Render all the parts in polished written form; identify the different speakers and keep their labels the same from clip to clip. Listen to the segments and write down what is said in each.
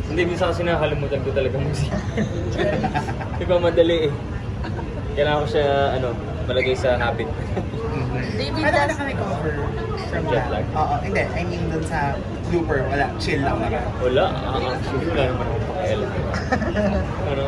Speaker 1: Hindi, minsan kasi nakakalimutan ko talaga musika. Di ba madali eh. Kailangan ko siya, malagay sa habit.
Speaker 2: David,
Speaker 3: Ano
Speaker 2: last...
Speaker 3: kami cover? From
Speaker 1: Jet lag.
Speaker 3: Oo, hindi. I mean, dun sa blooper, wala. Chill lang naman.
Speaker 1: Wala, actually wala naman akong pakialam.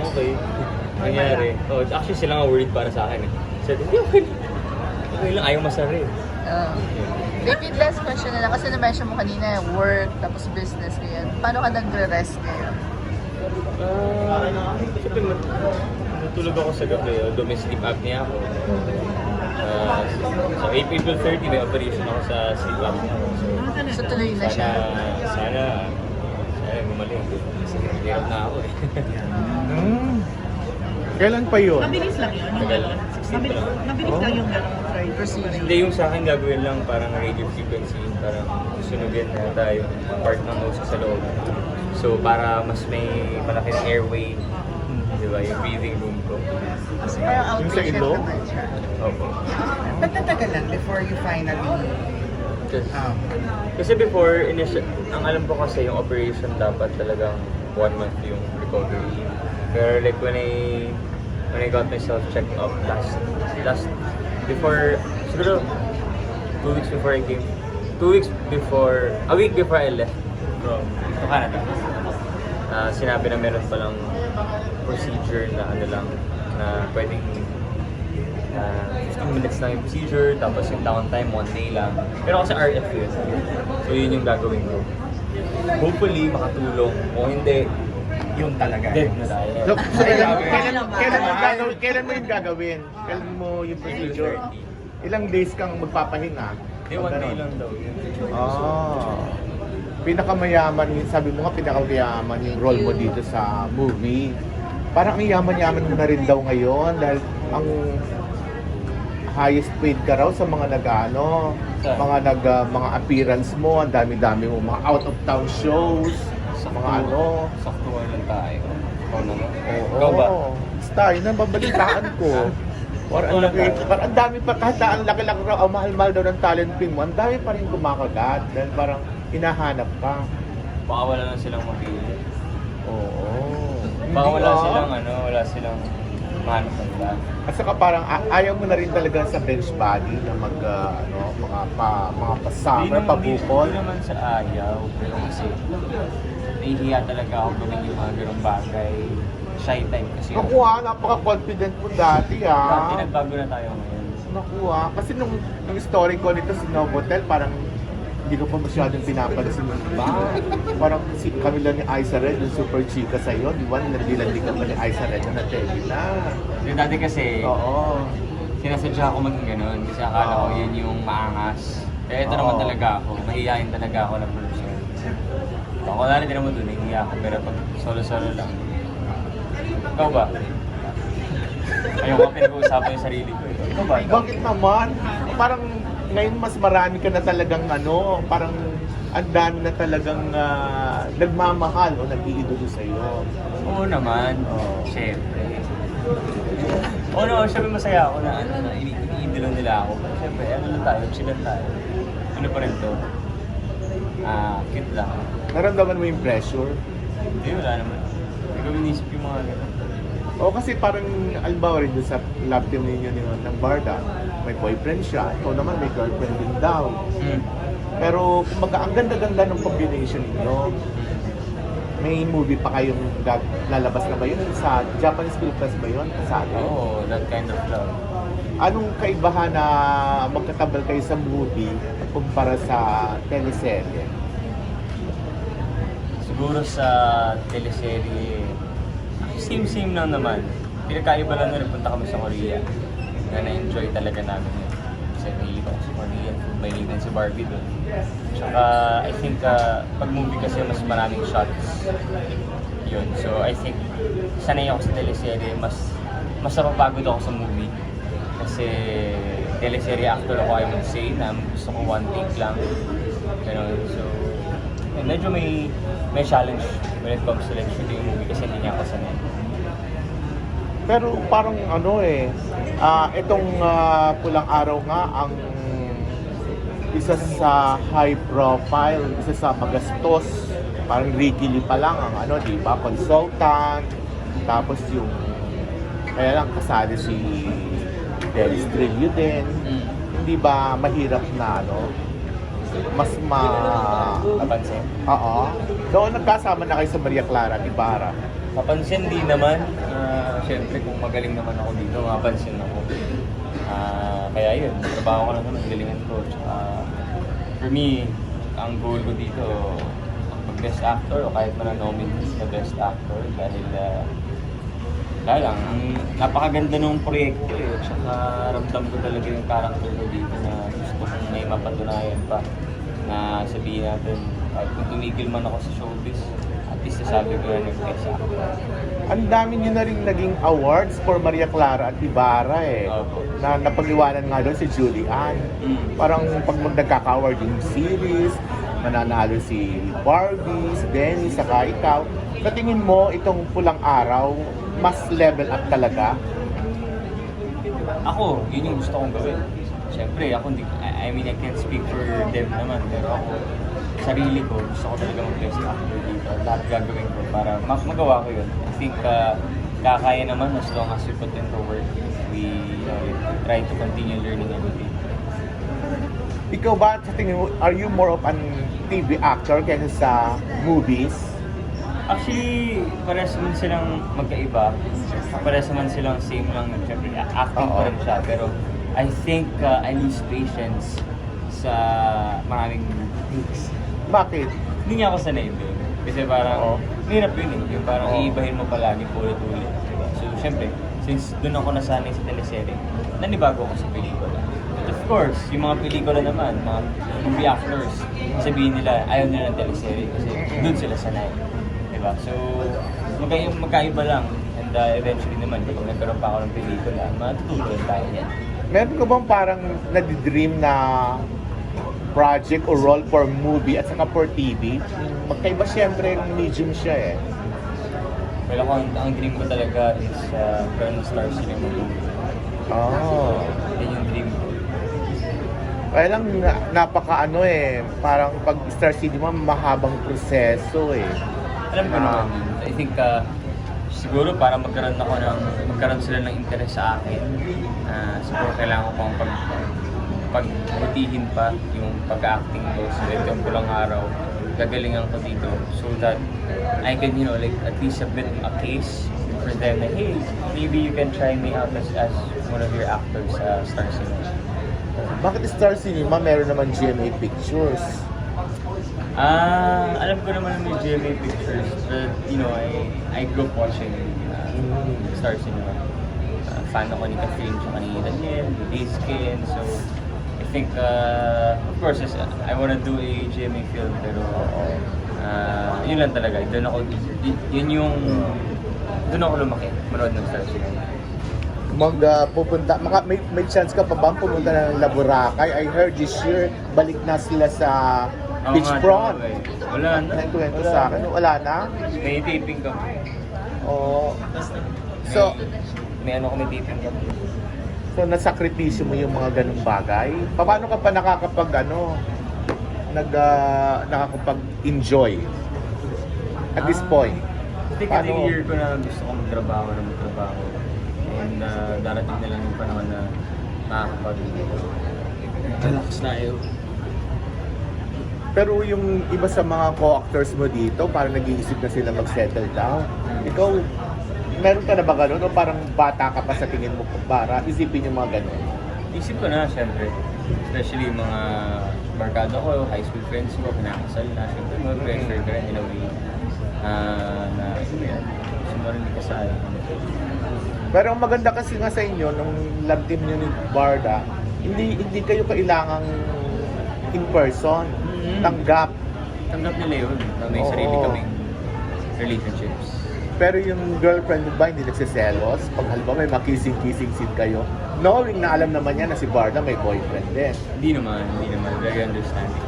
Speaker 1: Okay. Nangyari. Oh, actually sila nga worried para sa akin eh. Sabi, hindi okay. Okay lang, ayaw masari.
Speaker 2: David, last question na lang. Kasi na-mention mo kanina, work, tapos business, ganyan. Paano ka nagre-rest ngayon?
Speaker 1: Siyempre, natulog ako sa gabi. Domestic apnea ako. So, April 30, may operation ako sa sleep apnea ako.
Speaker 2: So, tuloy na siya.
Speaker 1: Sana gumaling. Kasi hirap na ako eh.
Speaker 4: Kailan pa yun?
Speaker 5: Mabilis lang yun.
Speaker 1: Tagal lang. 16 pa lang.
Speaker 5: Mabilis lang yung
Speaker 2: Procedure.
Speaker 1: Hindi, yung sa akin gagawin lang parang radio frequency, parang sunugin na tayo part ng nose sa loob. So para mas may malaki na airway, di ba, yung breathing room ko.
Speaker 2: Kasi parang
Speaker 4: Yung sa
Speaker 2: outpatient
Speaker 4: ilong?
Speaker 2: naman siya.
Speaker 1: Opo.
Speaker 3: Ba't natagalan before you finally...
Speaker 1: Kasi before, ang alam ko kasi yung operation dapat talagang 1 month yung recovery. Pero like when I got myself checked up before, siguro 2 weeks before I came, 2 weeks before, a week before I left from Canada, sinabi na meron palang procedure na na pwedeng 15 minutes lang yung procedure, tapos yung downtime 1 day lang. Pero kasi RF yun. So yun yung gagawin ko. Hopefully makatulong, o hindi,
Speaker 3: Yung talaga.
Speaker 1: dead na tayo.
Speaker 4: So, kailan mo yung gagawin? Kailan mo yung procedure? Ilang days kang magpapahinga?
Speaker 1: Hindi, 1 day lang daw yun.
Speaker 4: Pinakamayaman, sabi mo nga pinakamayaman yung role mo dito sa movie. Parang ang yaman-yaman mo na rin daw ngayon dahil ang highest paid ka raw sa mga mga appearance mo, ang dami-dami mo, mga out of town shows, mga
Speaker 1: Saktuhan lang tayo. Ikaw naman.
Speaker 4: Oo.
Speaker 1: Ikaw ba?
Speaker 4: Basta, yun ang babalitaan ko. Parang ang dami pa, kahit ang laki-laki raw, mahal-mahal daw ng talent pin mo, ang dami pa rin kumakagat dahil parang hinahanap ka.
Speaker 1: Baka wala na silang mapili.
Speaker 4: Oo.
Speaker 1: Baka
Speaker 4: Hindi,
Speaker 1: wala silang mahanap ng plan.
Speaker 4: At saka parang ayaw mo na rin talaga sa bench body na mga pa-summer, pa-bukol.
Speaker 1: Hindi naman sa ayaw, pero kasi nahihiya talaga ako gawin yung mga ganong bagay. Shy type kasi.
Speaker 4: Naku napaka-confident mo dati
Speaker 1: Dati nagbago na tayo ngayon.
Speaker 4: Naku kasi nung story ko nito sa Novotel, parang hindi ko pa masyadong pinapansin yung iba. Parang si Camila ni Aiza Red, yung super chika sa'yo, di ba? Nilandi ka pa ni Aiza Red na TV na.
Speaker 1: Yung dati kasi, sinasadya ako maging ganun kasi akala ko yun yung maangas. Kaya ito naman talaga ako, mahihayin talaga ako ng producer. Ako na rin naman doon, nahihiya ako, pero pag solo-solo lang. Ikaw ba? Ayaw ko pinag-uusapan yung sarili ko. Ikaw ba?
Speaker 4: Bakit naman? Parang ngayon mas marami ka na talagang parang ang dami na talagang nagmamahal o nag-iidolo sa'yo.
Speaker 1: Oo naman, syempre. Syempre masaya ako na iniidolo nila ako. Pero syempre, lang tayo, chill tayo. Ano pa rin to? Cute lang.
Speaker 4: Naramdaman mo yung pressure?
Speaker 1: Hindi, wala naman. Hindi ko inisip yung mga gano'n.
Speaker 4: O kasi parang albaw rin doon sa love team ninyo ng Barda, may boyfriend siya, ikaw naman may girlfriend din daw. Pero kumbaga ang ganda-ganda ng combination ninyo. May movie pa kayong lalabas na ba yun? Sa Japanese Film Fest ba yun? Sa atin?
Speaker 1: Oo, that kind of love.
Speaker 4: Anong kaibahan na magkatabal kayo sa movie kumpara sa teleserye?
Speaker 1: Siguro sa teleserye, same lang naman. Pinagkaiba lang na punta kami sa Korea. Na na-enjoy talaga namin yun. Kasi mahilig ako sa Korean food, mahilig din si Barbie doon. Tsaka I think pag movie kasi mas maraming shots. Yun. So I think sanay ako sa teleserye, mas napapagod ako sa movie. Kasi teleserye actor ako, I would say, na gusto ko one take lang. Ganun. So medyo may challenge when it comes to like shooting a movie kasi hindi niya ako sanay.
Speaker 4: Pero parang itong Pulang Araw nga ang isa sa high profile, isa sa magastos Parang Ricky Lee pa lang ang ano, di ba? Consultant. Tapos yung, kaya lang kasali si Dennis Trillo din. Hindi ba mahirap na ano? Mas
Speaker 1: Papansin?
Speaker 4: Oo. So, nagkasama na kayo sa Maria Clara Ibarra.
Speaker 1: Papansin din naman. Siyempre, kung magaling naman ako dito, mapansin ako. Kaya yun, trabaho ko lang naman, galingan ko. Tsaka, for me, ang goal ko dito, mag-best actor o kahit mananominate na best actor dahil lang, napakaganda ng proyekto eh. Tsaka ramdam ko talaga yung character ko dito na gusto kong may mapatunayan pa na sabihin natin, kahit kung tumigil man ako sa showbiz, at least nasabi ko na nag-best actor.
Speaker 4: Ang dami nyo na rin naging awards for Maria Clara at Ibarra eh.
Speaker 1: Opo.
Speaker 4: Na napag-iwanan nga doon si Julian. Parang pag nagkaka-award yung series, mananalo si Barbie, si Denny, saka ikaw. Sa tingin mo, itong Pulang Araw, mas level up talaga?
Speaker 1: Ako, yun yung gusto kong gawin. Siyempre, ako hindi, I mean, I can't speak for them naman, pero ako, sarili ko, gusto ko talaga mag-best actor dito. Lahat gagawin ko para magawa ko yun. I think, kakaya naman as long as we put in the work. We try to continue learning everything.
Speaker 4: Ikaw ba, sa tingin mo, are you more of an TV actor kaysa sa movies?
Speaker 1: Actually, parehas naman silang magkaiba. Parehas naman silang same lang. Siyempre, acting pa rin siya. Pero I think I lose patience sa maraming takes.
Speaker 4: Bakit?
Speaker 1: Hindi niya ako sanay doon. Kasi parang, hirap yun eh. Yung parang iibahin mo palagi ulit-ulit. Diba? So, siyempre, since doon ako nasanay sa teleserye, nanibago ako sa pelikula. But of course, yung mga pelikula naman, mga movie actors, sabihin nila, ayaw nila ng teleserye kasi doon sila sanay. Diba? So, magkaiba lang. And eventually naman, kapag nagkaroon pa ako ng pelikula, matututunan tayo yan.
Speaker 4: Meron ka bang parang nadidream na project o role for movie at saka for TV? Magkaiba siyempre yung medium siya eh.
Speaker 1: Well, ako, ang dream ko talaga is Colonel Star Cinema movie.
Speaker 4: Oh.
Speaker 1: Yan yung dream ko.
Speaker 4: Kaya lang napaka ano eh, parang pag Star Cinema mahabang proseso eh.
Speaker 1: Alam ko naman, I think siguro para magkaroon sila ng interest sa akin, siguro kailangan ko pang pagbutihin pa yung pag-acting ko sa Itong Pulang Araw. Gagalingan ko dito so that I can, like at least submit a case for them na, hey, maybe you can try me out as one of your actors sa Star Cinema.
Speaker 4: Bakit Star Cinema meron naman GMA Pictures?
Speaker 1: Alam ko naman may GMA Pictures, but I grew up watching Star Cinema. Fan ako ni Catherine tsaka ni Daniel, ni Dayskin, so I think, of course, I wanna do a GMA film, pero yun lang talaga, doon ako lumaki, manood ng Star Cinema.
Speaker 4: Pupunta, may chance ka pa bang pumunta ng Laboracay? I heard this year, balik na sila sa Beachfront.
Speaker 1: Wala na.
Speaker 4: Kwento sa akin, wala na?
Speaker 1: May taping kami.
Speaker 4: Oo. So,
Speaker 1: may kami taping kami.
Speaker 4: So, nasakripisyo mo yung mga ganung bagay? Paano ka pa nakakapag-enjoy at this point?
Speaker 1: I think every year ko na gusto kong magtrabaho. And darating na lang yung panahon na makakapag-relax tayo.
Speaker 4: Pero yung iba sa mga co-actors mo dito, parang nag-iisip na sila mag-settle down. Ikaw, meron ka na ba ganun? O parang bata ka pa sa tingin mo para isipin yung mga ganun?
Speaker 1: Isip ko na, syempre. Especially yung mga barkada ko, high school friends ko, kinakasal na. Syempre, mga pressure ka rin in a way na gusto mo rin ikasal.
Speaker 4: Pero ang maganda kasi nga sa inyo, nung love team nyo ni Barda, hindi kayo kailangang in person. Tanggap
Speaker 1: nila yun, na may sarili kaming relationships.
Speaker 4: Pero yung girlfriend mo ba hindi nagsiselos? Pag halimbawa may makising-kising scene kayo, knowing na alam naman niya na si Barda may boyfriend din.
Speaker 1: Hindi naman. Very understanding.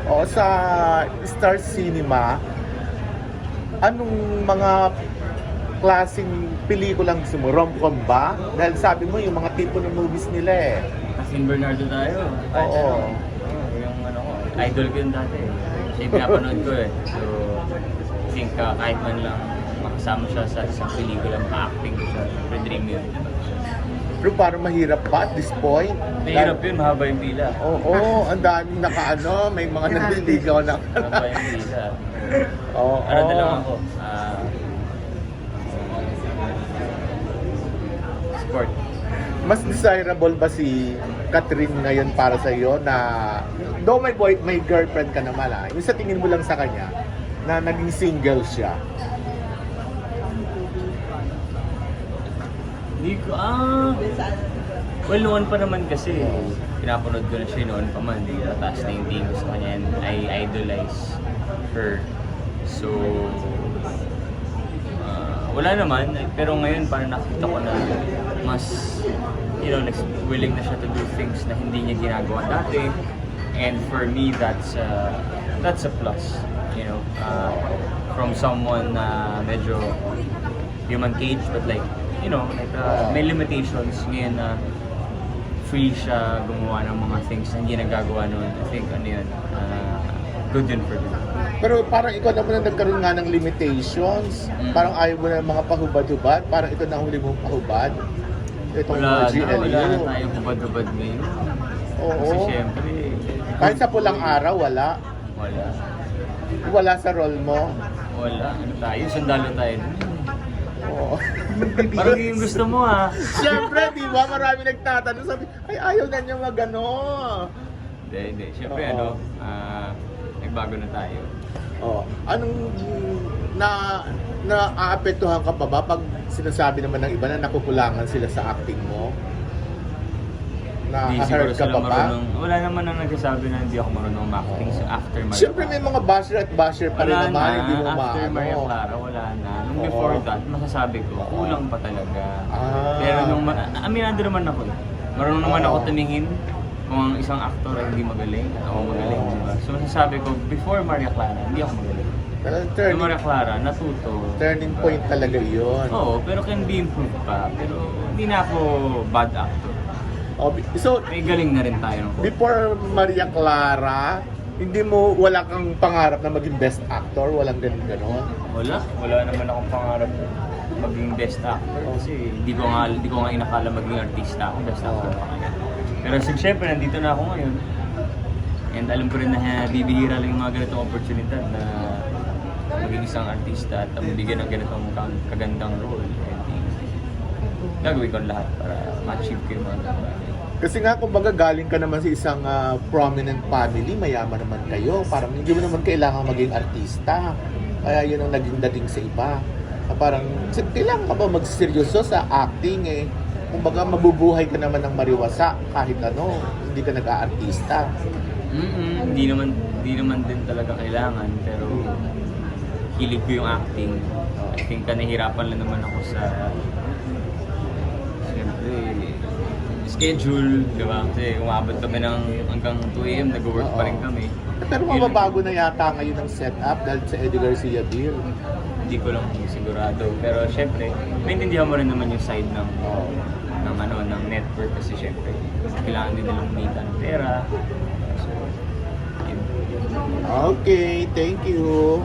Speaker 4: O sa Star Cinema, anong mga klaseng pelikulang gusto mo? Rom-com ba? Dahil sabi mo yung mga tipo ng movies nila eh.
Speaker 1: Catherine Bernardo tayo.
Speaker 4: Oo.
Speaker 1: Yung ko, idol ko yun dati. Siya yung pinapanood ko eh. So, I think kahit man lang makasama siya sa isang pelikula, maka-acting ko siya. Siyempre dream yun.
Speaker 4: Pero parang mahirap pa at this point.
Speaker 1: Mahirap yun, mahaba yung pila.
Speaker 4: Oo, ang daming nakaano, may mga naliligaw na.
Speaker 1: Mahaba yung pila.
Speaker 4: Oo.
Speaker 1: Ano na lang ako? Sport.
Speaker 4: Mas desirable ba si Catherine ngayon para sa iyo na though may girlfriend ka naman yung sa tingin mo lang sa kanya na naging single siya?
Speaker 1: Hindi ko, well, noon pa naman kasi, pinapanood ko na siya noon pa man, di ba? Taas na yung tingin ko sa kanya and I idolize her. So, wala naman, pero ngayon parang nakita ko na mas, like, willing na siya to do things na hindi niya ginagawa dati. And for me, that's a plus, from someone na medyo human cage, but like, may limitations ngayon na free siya gumawa ng mga things na hindi nagagawa noon. I think, good yun for him.
Speaker 4: Pero parang ikaw naman ang nagkaroon nga ng limitations. Parang ayaw mo na mga pahubad-hubad. Parang ito na huli mong pahubad. Itong
Speaker 1: Wala
Speaker 4: GLU.
Speaker 1: na tayong hubad-hubad ngayon.
Speaker 4: Oo.
Speaker 1: Kasi syempre,
Speaker 4: Kahit sa pulang araw, wala.
Speaker 1: wala.
Speaker 4: Wala sa role mo.
Speaker 1: Wala. Ano tayo? Sundalo tayo.
Speaker 4: Oo.
Speaker 1: Parang yung gusto mo
Speaker 4: Siyempre, di ba? Marami nagtatanong. Sabi, ay, ayaw na niya magano.
Speaker 1: Hindi. Siyempre,
Speaker 4: Oo.
Speaker 1: nagbago na tayo.
Speaker 4: Oh, anong naaapektuhan ka pa ba pag sinasabi naman ng iba na nakukulangan sila sa acting mo?
Speaker 1: Hindi siguro
Speaker 4: Na-hurt ka
Speaker 1: sila
Speaker 4: pa ba?
Speaker 1: marunong. Wala naman ang nagsasabi na hindi ako marunong ma-acting so after Maria
Speaker 4: Siyempre may mga basher at basher pa rin
Speaker 1: Wala
Speaker 4: naman,
Speaker 1: na.
Speaker 4: hindi mo
Speaker 1: After
Speaker 4: maano.
Speaker 1: Maria Clara, wala na. Nung
Speaker 4: Oo.
Speaker 1: before that, masasabi ko, kulang pa talaga. Pero nung, aminado naman ako eh. Marunong naman ako tumingin kung ang isang actor ay hindi magaling, ako magaling, diba? So masasabi ko, before Maria Clara, hindi ako magaling. Nung Maria Clara, natuto.
Speaker 4: Turning point talaga yun.
Speaker 1: Oo, pero can be improved pa. Pero hindi na ako bad actor.
Speaker 4: Oh, so,
Speaker 1: May galing na rin tayo.
Speaker 4: before Maria Clara, wala kang pangarap na maging best actor? Walang ganon?
Speaker 1: Wala naman akong pangarap maging best actor kasi hindi ko nga inakala maging artista ako, best actor pa kaya. Pero siyempre nandito na ako ngayon. And alam ko rin na bibihira lang yung mga ganitong oportunidad na maging isang artista at mabigyan ng ganitong kagandang role. And gagawin ko ang lahat para ma-achieve ko yung mga bagay.
Speaker 4: Kasi nga, kumbaga, galing ka naman sa isang prominent family, mayaman naman kayo. Parang hindi mo naman kailangan maging artista. Kaya yun ang naging dating sa iba. Parang, kailangan ka ba magseryoso sa acting eh? Kumbaga, mabubuhay ka naman ng mariwasa kahit ano, hindi ka nag-aartista.
Speaker 1: Hindi naman din talaga kailangan, pero hilig ko yung acting. I think nahihirapan lang naman ako sa siyempre schedule, di ba? Kasi umabot kami ng hanggang 2 AM, nag-work pa rin kami.
Speaker 4: Pero mababago na yata ngayon ang setup dahil sa Eddie Garcia Bill.
Speaker 1: Hindi ko lang sigurado. Pero syempre, maintindihan mo rin naman yung side ng network kasi syempre, kailangan din nilang kumita ng pera. So, yun.
Speaker 4: Okay, thank you.